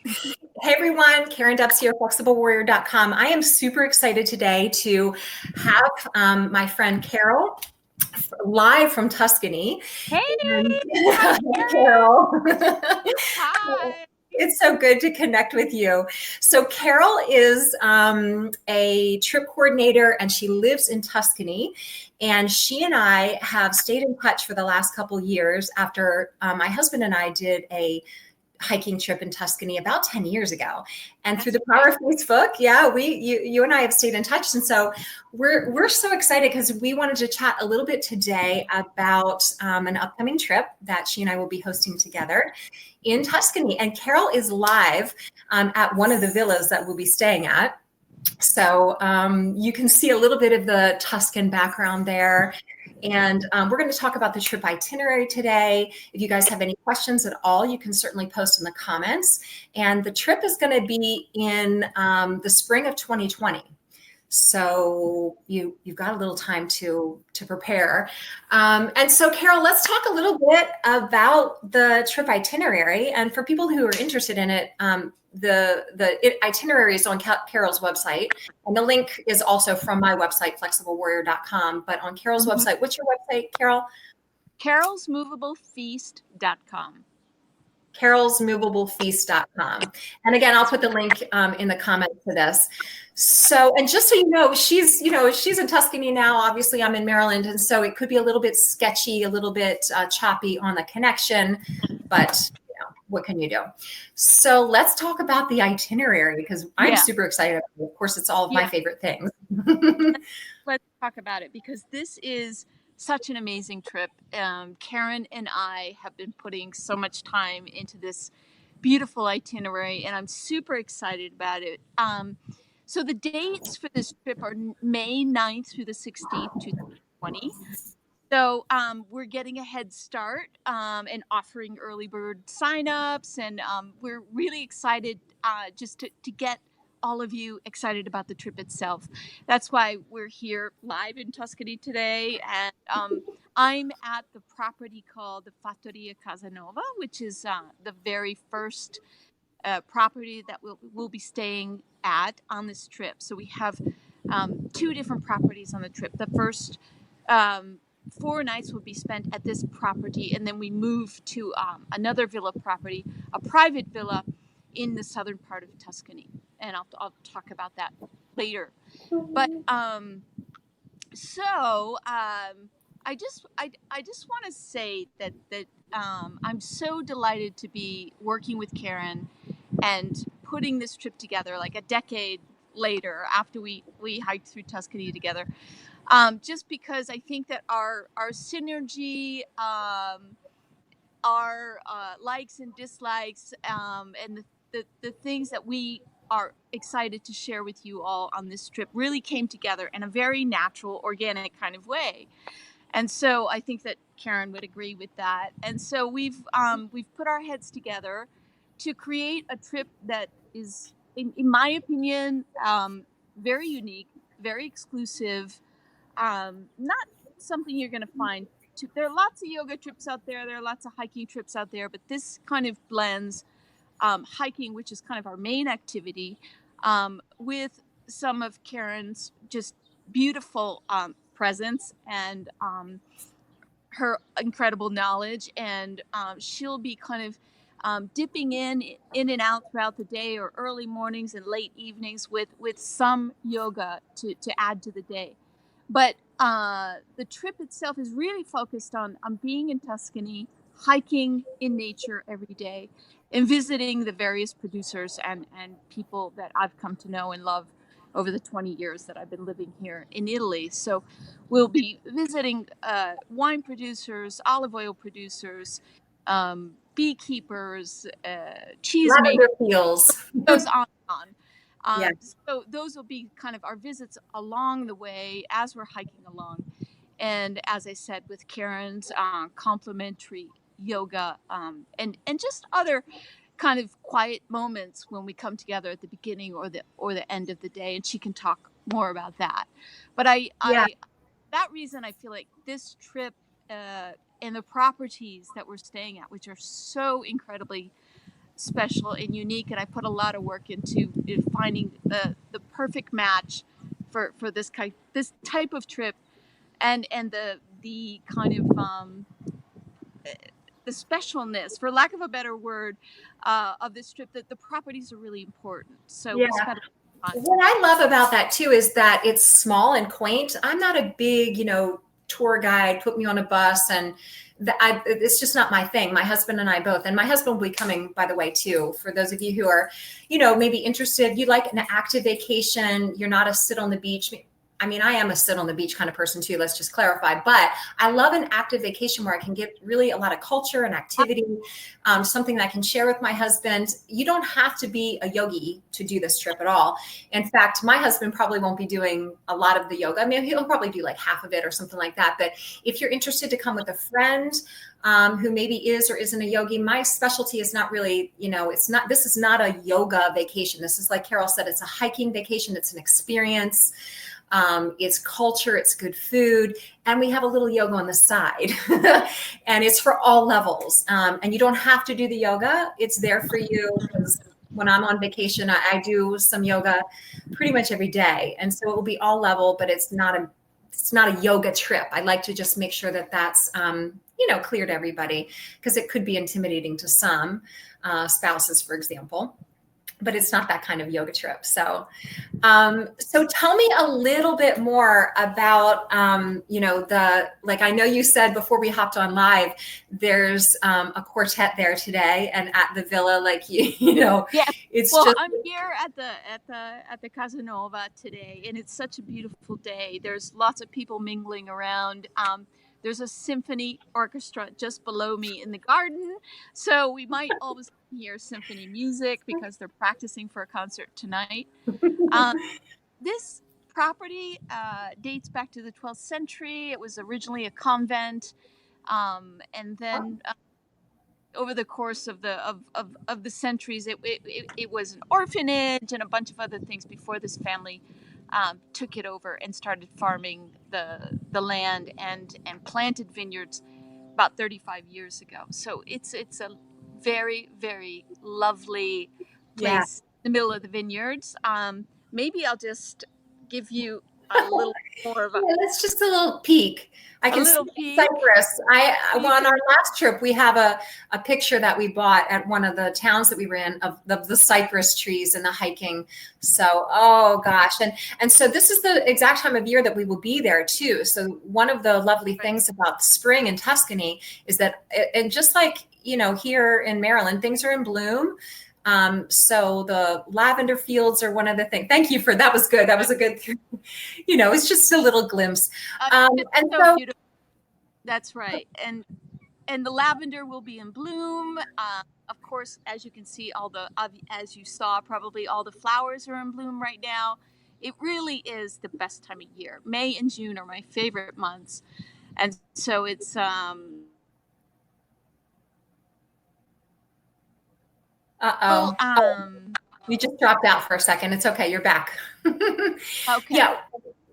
Hey everyone, Karen Dubs here, FlexibleWarrior.com. I am super excited today to have my friend Carol live from Tuscany. Hey, And hi, Carol. hi. It's so good to connect with you. So Carol is a trip coordinator and she lives in Tuscany. And she and I have stayed in touch for the last couple years after my husband and I did a hiking trip in Tuscany about 10 years ago. And through the power of Facebook, you and I have stayed in touch. And so we're so excited because we wanted to chat a little bit today about an upcoming trip that she and I will be hosting together in Tuscany. And Carol is live at one of the villas that we'll be staying at. So you can see a little bit of the Tuscan background there. And we're going to talk about the trip itinerary today. If you guys have any questions at all, you can certainly post in the comments. And the trip is going to be in the spring of 2020. So you've got a little time to prepare. And so, Carol, let's talk a little bit about the trip itinerary. And for people who are interested in it, the itinerary is on Carol's website. And the link is also from my website, FlexibleWarrior.com. But on Carol's website, what's your website, Carol? Carol'sMovableFeast.com. Carol'sMovableFeast.com. And again, I'll put the link in the comments to this. So, and just so you know, she's in Tuscany now. Obviously, I'm in Maryland, and so it could be a little bit sketchy, a little bit choppy on the connection, but what can you do? So let's talk about the itinerary because I'm super excited. Of course, it's all of my favorite things. Let's talk about it because this is such an amazing trip. Karen and I have been putting so much time into this beautiful itinerary, and I'm super excited about it. So the dates for this trip are May 9th through the 16th, 2020. So we're getting a head start and offering early bird signups, and we're really excited just to get all of you excited about the trip itself. That's why we're here live in Tuscany today, and I'm at the property called the Fattoria Casanova, which is the very first property that we'll be staying at on this trip. So we have two different properties on the trip. The first 4 nights will be spent at this property, and then we move to another villa property, a private villa in the southern part of Tuscany, and I'll talk about that later. But I just want to say that I'm so delighted to be working with Karen and putting this trip together like a decade later after we hiked through Tuscany together. Just because I think that our synergy, our likes and dislikes, and the things that we are excited to share with you all on this trip really came together in a very natural, organic kind of way. And so I think that Karen would agree with that. And so we've put our heads together to create a trip that is, in my opinion, very unique, very exclusive. Not something you're going to find. There are lots of yoga trips out there. There are lots of hiking trips out there, but this kind of blends hiking, which is kind of our main activity, with some of Karen's just beautiful presence and her incredible knowledge. And she'll be kind of dipping in and out throughout the day, or early mornings and late evenings with some yoga to add to the day. But the trip itself is really focused on being in Tuscany, hiking in nature every day, and visiting the various producers and people that I've come to know and love over the 20 years that I've been living here in Italy. So we'll be visiting wine producers, olive oil producers, beekeepers, cheesemakers. Goes on and on. So those will be kind of our visits along the way as we're hiking along. And as I said, with Karen's complimentary yoga and just other kind of quiet moments when we come together at the beginning or the end of the day, and she can talk more about that. But that reason I feel like this trip and the properties that we're staying at, which are so incredibly special and unique, and I put a lot of work into finding the perfect match for this type of trip, and the kind of the specialness, for lack of a better word, of this trip. That the properties are really important. So Yeah. we spent a lot of time. What I love about that too is that it's small and quaint. I'm not a big, tour guide, put me on a bus, and it's just not my thing. My husband and I both, and my husband will be coming, by the way, too, for those of you who are, maybe interested. You like an active vacation. You're not a sit on the beach. I mean, I am a sit on the beach kind of person too, let's just clarify, but I love an active vacation where I can get really a lot of culture and activity, something that I can share with my husband. You don't have to be a yogi to do this trip at all. In fact, my husband probably won't be doing a lot of the yoga. I mean, he'll probably do like half of it or something like that. But if you're interested to come with a friend who maybe is or isn't a yogi, my specialty is not really, this is not a yoga vacation. This is, like Carol said, it's a hiking vacation. It's an experience. It's culture, it's good food, and we have a little yoga on the side. And it's for all levels. And you don't have to do the yoga. It's there for you, because when I'm on vacation, I do some yoga pretty much every day. And so it will be all level, but it's not a yoga trip. I like to just make sure that that's clear to everybody, because it could be intimidating to some spouses, for example. But it's not that kind of yoga trip. So tell me a little bit more about, like I know you said before we hopped on live, there's a quartet there today, and at the villa, Yeah. it's well, just. I'm here at the Casanova today, and it's such a beautiful day. There's lots of people mingling around. There's a symphony orchestra just below me in the garden, so we might always hear symphony music because they're practicing for a concert tonight. This property dates back to the 12th century. It was originally a convent, and then over the course of the centuries, it was an orphanage and a bunch of other things before this family took it over and started farming the land and planted vineyards about 35 years ago. So it's a very, very lovely place in the middle of the vineyards. Maybe I'll just give you a little more of That's just a little peek. I can see Cyprus. On our last trip, we have a picture that we bought at one of the towns that we were in of the cypress trees and the hiking. So, oh gosh. And so this is the exact time of year that we will be there too. So one of the lovely things about spring in Tuscany is that, and just like, here in Maryland, things are in bloom. So the lavender fields are one of the things. Thank you for that. Was good. That was a good, it's just a little glimpse. And so beautiful. That's right. And the lavender will be in bloom. Of course, as you can see, as you saw, probably all the flowers are in bloom right now. It really is the best time of year. May and June are my favorite months. And so it's, you just dropped out for a second. It's okay. You're back. Okay. Yeah.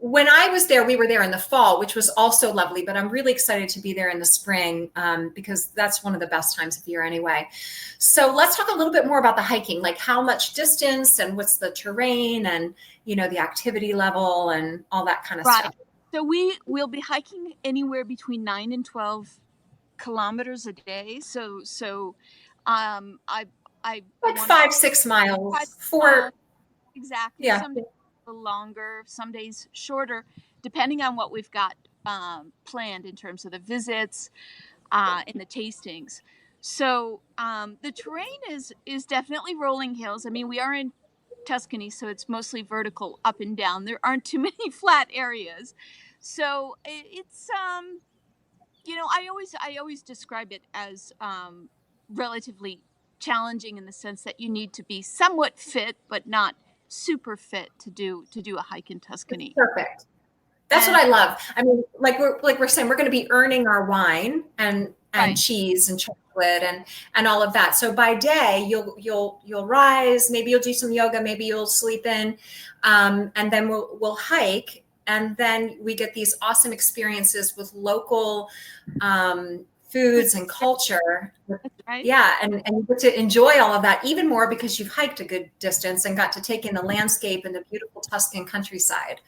When I was there, we were there in the fall, which was also lovely, but I'm really excited to be there in the spring because that's one of the best times of year anyway. So let's talk a little bit more about the hiking, like how much distance and what's the terrain and, the activity level and all that kind of stuff. So we'll be hiking anywhere between 9 and 12 kilometers a day. So I like 5-6 miles. 4 exactly. Yeah. Some days a little longer, some days shorter, depending on what we've got planned in terms of the visits and the tastings. So the terrain is definitely rolling hills. I mean, we are in Tuscany, so it's mostly vertical up and down. There aren't too many flat areas. So it's I always describe it as relatively challenging in the sense that you need to be somewhat fit but not super fit to do a hike in Tuscany. Perfect. That's what I love. I mean, like we're saying, we're going to be earning our wine and cheese and chocolate and all of that. So by day, you'll rise, maybe you'll do some yoga, maybe you'll sleep in, and then we'll hike, and then we get these awesome experiences with local foods and culture. That's right. Yeah, and you get to enjoy all of that even more because you've hiked a good distance and got to take in the landscape and the beautiful Tuscan countryside.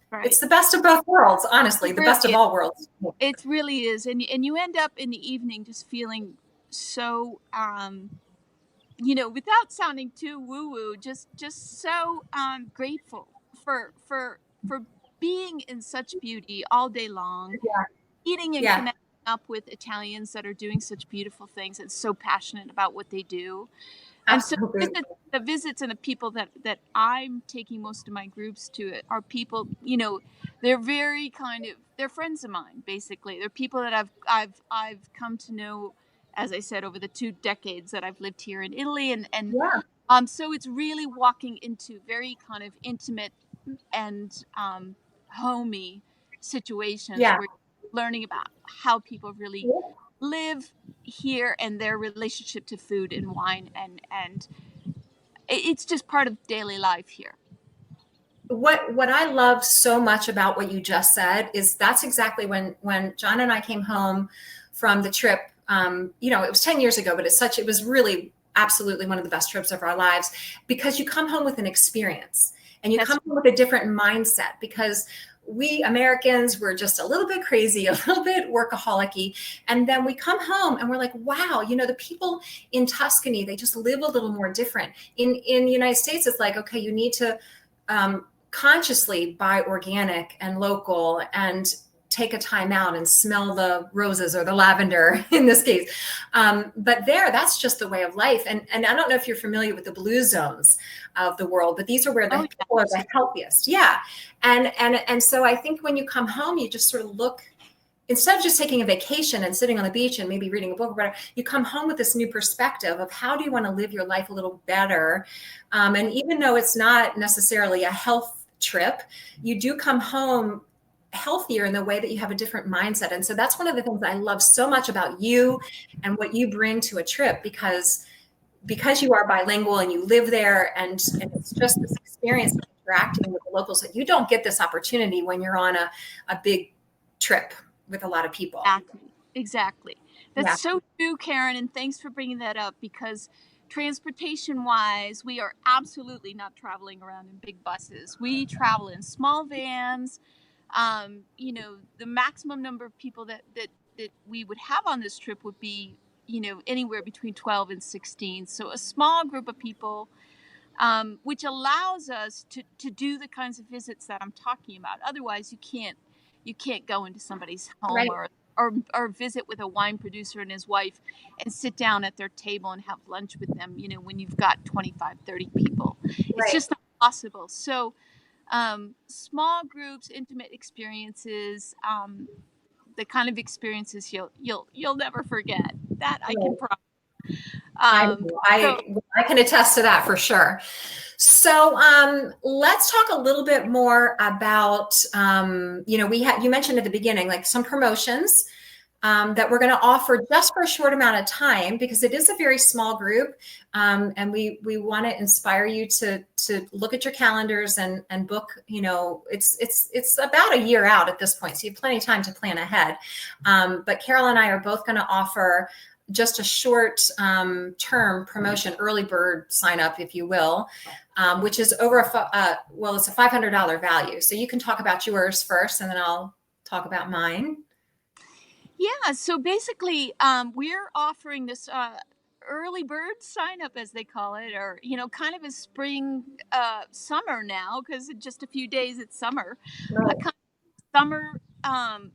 Right. It's the best of both worlds, honestly, It the really best of is. all worlds. It really is. And you end up in the evening just feeling so without sounding too woo woo, just so grateful for being in such beauty all day long, Yeah, eating and yeah, connecting up with Italians that are doing such beautiful things and so passionate about what they do. And so absolutely. the visits and the people that I'm taking most of my groups to are people, they're very they're friends of mine, basically. They're people that I've come to know, as I said, over the 2 decades that I've lived here in Italy. Yeah, So it's really walking into very kind of intimate and homey situations yeah. where you're learning about how people really Yeah. live here and their relationship to food and wine, and it's just part of daily life here. What I love so much about what you just said is that's exactly when John and I came home from the trip. It was 10 years ago, but it was really absolutely one of the best trips of our lives because you come home with an experience and you That's come home with a different mindset because we Americans were just a little bit crazy, a little bit workaholic-y. And then we come home and we're like, wow, the people in Tuscany, they just live a little more different. In the United States, it's like, okay, you need to consciously buy organic and local and take a time out and smell the roses or the lavender in this case. But that's just the way of life. And I don't know if you're familiar with the blue zones of the world, but these are where the oh people are yeah, the healthiest. Yeah. And so I think when you come home, you just sort of look, instead of just taking a vacation and sitting on the beach and maybe reading a book or whatever, you come home with this new perspective of how do you want to live your life a little better. And even though it's not necessarily a health trip, you do come home healthier in the way that you have a different mindset. And so that's one of the things I love so much about you and what you bring to a trip because you are bilingual and you live there and it's just this experience of interacting with the locals that you don't get this opportunity when you're on a big trip with a lot of people. exactly. That's Yeah. so true, Karen, and thanks for bringing that up, because transportation wise, we are absolutely not traveling around in big buses. We travel in small vans. The maximum number of people that we would have on this trip would be, anywhere between 12 and 16. So a small group of people, which allows us to do the kinds of visits that I'm talking about. Otherwise, you can't go into somebody's home, Right. or visit with a wine producer and his wife and sit down at their table and have lunch with them, when you've got 25, 30 people. It's Right. just not possible. So small groups, intimate experiences, the kind of experiences you'll never forget. That I can Right. promise. I Um, know. so I can attest to that for sure. So let's talk a little bit more about you mentioned at the beginning like some promotions that we're going to offer just for a short amount of time because it is a very small group, and we want to inspire you to look at your calendars and book. It's about a year out at this point, so you have plenty of time to plan ahead. But Carol and I are both going to offer just a short term promotion, early bird sign up, if you will, which is over it's a $500 value. So you can talk about yours first, and then I'll talk about mine. yeah, so basically, we're offering this early bird sign up, as they call it, or kind of a spring, summer now, because in just a few days it's summer. A Right. kind of summer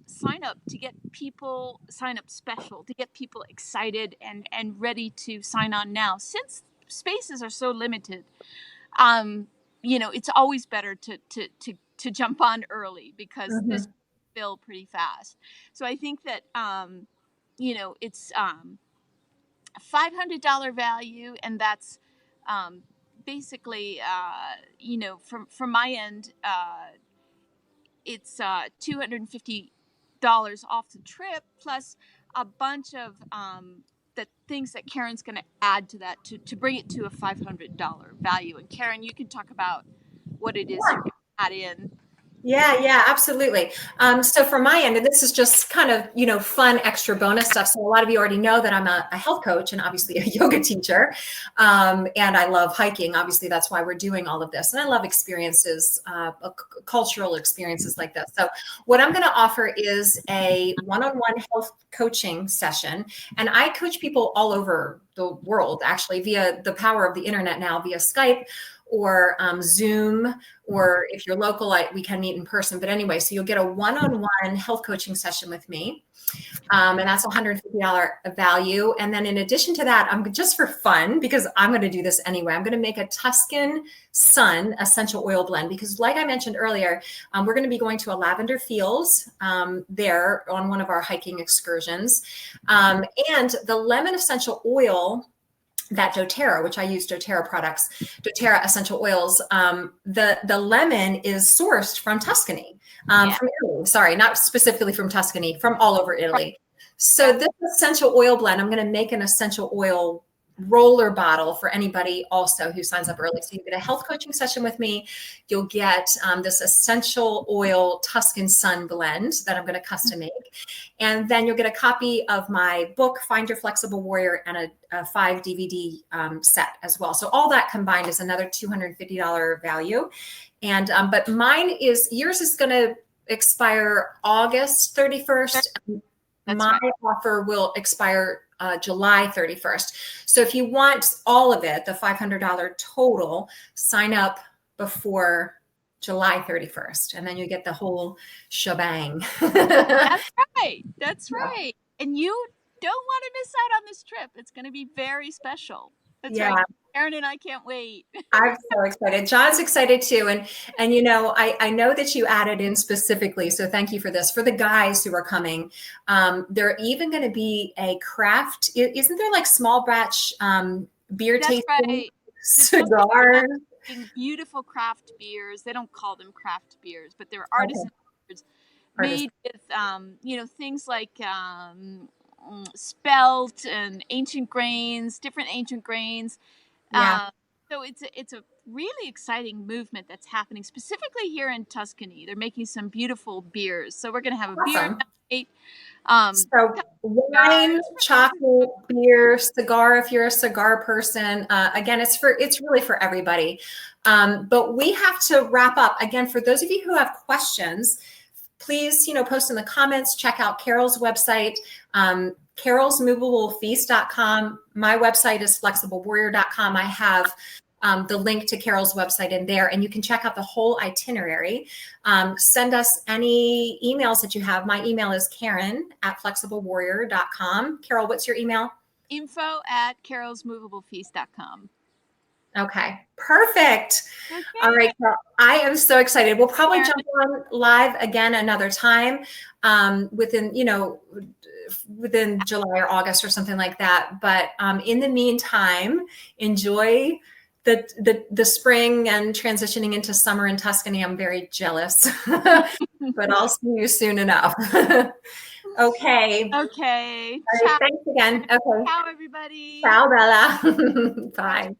sign up to get people sign up special, to get people excited and ready to sign on now, since spaces are so limited. It's always better to jump on early, because this Mhm. fill pretty fast. So I think that it's a $500 value, and that's basically from my end, it's $250 off the trip, plus a bunch of the things that Karen's going to add to that to bring it to a $500 value. And Karen, you can talk about what it is you're going to add in. Yeah, absolutely. So from my end, and this is just kind of, fun extra bonus stuff. So a lot of you already know that I'm a health coach and obviously a yoga teacher. And I love hiking. Obviously, that's why we're doing all of this. And I love experiences, cultural experiences like this. So what I'm going to offer is a one-on-one health coaching session. And I coach people all over the world, actually, via the power of the internet now, via Skype or Zoom, or if you're local, we can meet in person. But anyway, so you'll get a one-on-one health coaching session with me. And that's $150 value. And then in addition to that, I'm just for fun, because I'm going to do this anyway, I'm going to make a Tuscan Sun essential oil blend, because like I mentioned earlier, we're going to be going to a lavender fields there on one of our hiking excursions. And the lemon essential oil, that doTERRA, which I use doTERRA products, doTERRA essential oils, the lemon is sourced from Tuscany, from Italy. Sorry, not specifically from Tuscany, from all over Italy. So this essential oil blend, I'm going to make an essential oil roller bottle for anybody also who signs up early. So you get a health coaching session with me. You'll get this essential oil Tuscan Sun blend that I'm going to custom make. And then you'll get a copy of my book, Find Your Flexible Warrior, and a 5 DVD set as well. So all that combined is another $250 value. And but yours is going to expire August 31st. My offer will expire July 31st. So if you want all of it, the $500 total, sign up before July 31st, and then you get the whole shebang. That's right. That's right. And you don't want to miss out on this trip. It's going to be very special. That's right. Erin and I can't wait. I'm so excited. John's excited too. And I know that you added in specifically, so thank you for this, for the guys who are coming. There even going to be a craft, isn't there like small batch beer tasting? Right. Cigars? Beautiful craft beers. They don't call them craft beers, but they're artisan beers made with, things like spelt and different ancient grains. So it's a really exciting movement that's happening specifically here in Tuscany. They're making some beautiful beers. So we're going to have a beer night. So wine, chocolate, beer, cigar, if you're a cigar person. Again, it's really for everybody. But we have to wrap up. Again, for those of you who have questions, please, post in the comments, check out Carol's website, carolsmovablefeast.com. My website is flexiblewarrior.com. I have the link to Carol's website in there, and you can check out the whole itinerary. Send us any emails that you have. My email is Karen@flexiblewarrior.com. Carol, what's your email? info@carolsmovablefeast.com. Okay, perfect. Okay. All right, Carol, I am so excited. We'll probably jump on live again another time within July or August or something like that. But in the meantime, enjoy the spring and transitioning into summer in Tuscany. I'm very jealous, but I'll see you soon enough. Okay. Okay. Right, thanks again. Okay. Ciao, everybody. Ciao, Bella. Bye.